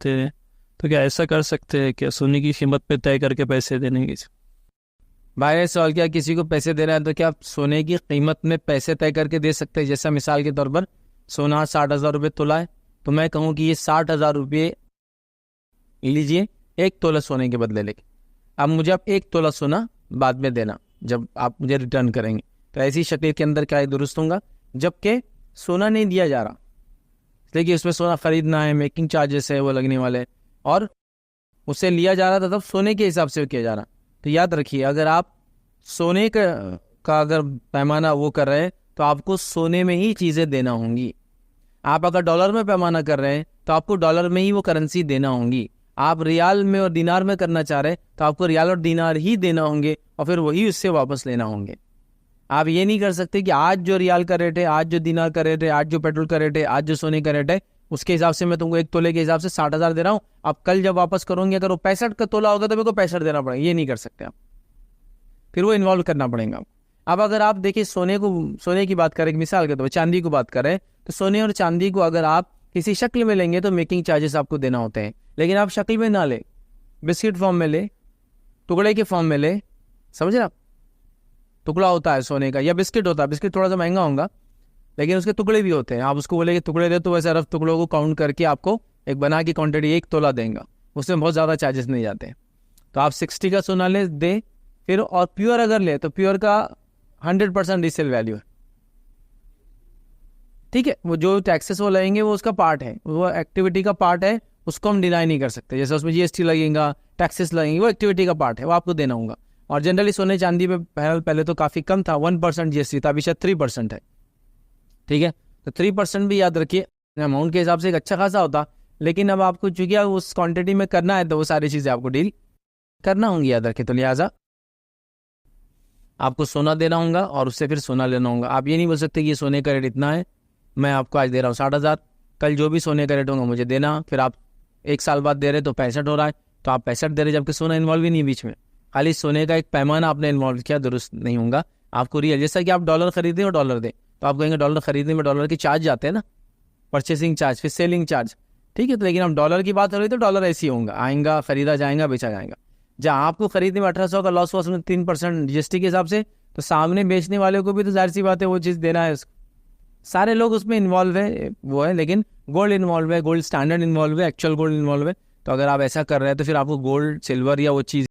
थे, तो क्या ऐसा कर सकते हैं क्या, सोने की कीमत पे तय करके पैसे देने की? भाई ये सवाल, क्या किसी को पैसे देना है तो क्या आप सोने की कीमत में पैसे तय करके दे सकते हैं? जैसा मिसाल के तौर पर सोना 60,000 रुपये तोला है, तो मैं कहूँ कि ये 60,000 रुपये लीजिए, 1 तोला सोने के बदले लेके। अब मुझे आप 1 तोला सोना बाद में देना, जब आप मुझे रिटर्न करेंगे। तो ऐसी शक्ल के अंदर क्या दुरुस्त होगा, जबकि सोना नहीं दिया जा रहा, इसलिए उसमें सोना खरीदना है, मेकिंग चार्जेस है वो लगने वाले, और उससे लिया जा रहा था तब सोने के हिसाब से किया जा रहा। तो याद रखिए, अगर आप सोने का अगर पैमाना वो कर रहे हैं तो आपको सोने में ही चीज़ें देना होंगी। आप अगर डॉलर में पैमाना कर रहे हैं तो आपको डॉलर में ही वो करेंसी देना होंगी। आप रियाल में और दिनार में करना चाह रहे हैं तो आपको रियाल और दिनार ही देना होंगे, और फिर वही उससे वापस लेना होंगे। आप ये नहीं कर सकते कि आज जो रियाल का रेट है, आज जो दिनार का रेट है, आज जो पेट्रोल का रेट है, आज जो सोने का रेट है, उसके हिसाब से मैं तुमको 1 तोले के हिसाब से 60,000 दे रहा हूँ। अब कल जब वापस करोगे अगर वो 65 का तोला होगा तो मेरे को 65 देना पड़ेगा, ये नहीं कर सकते आप, फिर वो इन्वॉल्व करना पड़ेगा। अब अगर आप देखिए सोने की बात करें, मिसाल के तौर पर चांदी को बात करें, तो सोने और चांदी को अगर आप किसी शक्ल में लेंगे तो मेकिंग चार्जेस आपको देना होते हैं। लेकिन आप शक्ल में ना ले, बिस्किट फॉर्म में ले, टुकड़े के फॉर्म में ले, समझ रहे आप? टुकड़ा होता है सोने का या बिस्किट होता है, बिस्किट थोड़ा सा महंगा होगा लेकिन उसके टुकड़े भी होते हैं। आप उसको बोले कि टुकड़े दे, तो वैसे रफ टुकड़ों को काउंट करके आपको एक बना की क्वांटिटी 1 तोला देंगे, उसमें बहुत ज़्यादा चार्जेस नहीं जाते। तो आप 60 का सोना ले दे फिर, और प्योर अगर ले तो प्योर का 100% रीसेल वैल्यू है, ठीक है। वो जो टैक्सेस वो लगेंगे वो उसका पार्ट है, वो एक्टिविटी का पार्ट है, उसको हम डिनाई नहीं कर सकते। जैसे उसमें जीएसटी लगेगा, टैक्सेस लगेंगे, वो एक्टिविटी का पार्ट है, वो आपको देना होगा। और जनरली सोने चांदी पे पहले तो काफ़ी कम था, 1% जीएसटी था, अभी शायद 3% है, ठीक है। तो 3% भी याद रखिए, अमाउंट के हिसाब से एक अच्छा खासा होता। लेकिन अब आपको चूंकि उस क्वांटिटी में करना है तो वो सारी चीज़ें आपको डील करना होंगी, याद रखिए। तो लिहाजा आपको सोना देना होगा और उससे फिर सोना लेना होगा। आप ये नहीं बोल सकते कि ये सोने का रेट इतना है, मैं आपको आज दे रहा हूँ 60,000, कल जो भी सोने का रेट होगा मुझे देना, फिर आप 1 साल बाद दे रहे तो 65 हो रहा है, तो आप 65 दे रहे जबकि सोना इन्वॉल्व ही नहीं बीच में। खाली सोने का एक पैमाना आपने इन्वॉल्व किया, दुरुस्त नहीं होगा। आपको रियल, जैसा कि आप डॉलर खरीदें और डॉलर दें, तो आप कहेंगे डॉलर खरीदने में डॉलर के चार्ज जाते हैं ना, परचेसिंग चार्ज, फिर सेलिंग चार्ज, ठीक है। तो लेकिन हम डॉलर की बात हो रही तो डॉलर ऐसे ही होगा, आएगा, खरीदा जाएगा, बेचा जाएगा। जहाँ आपको खरीदने में 1800 का लॉस हुआ उसमें 3% जीएसटी के हिसाब से, तो सामने बेचने वाले को भी तो जाहिर सी बात है वो चीज़ देना है उसको। सारे लोग उसमें इन्वॉल्व है वो है, लेकिन गोल्ड इन्वॉल्व है, गोल्ड स्टैंडर्ड इन्वॉल्व है, एक्चुअल गोल्ड इन्वॉल्व है। तो अगर आप ऐसा कर रहे हैं तो फिर आपको गोल्ड, सिल्वर या वो चीज़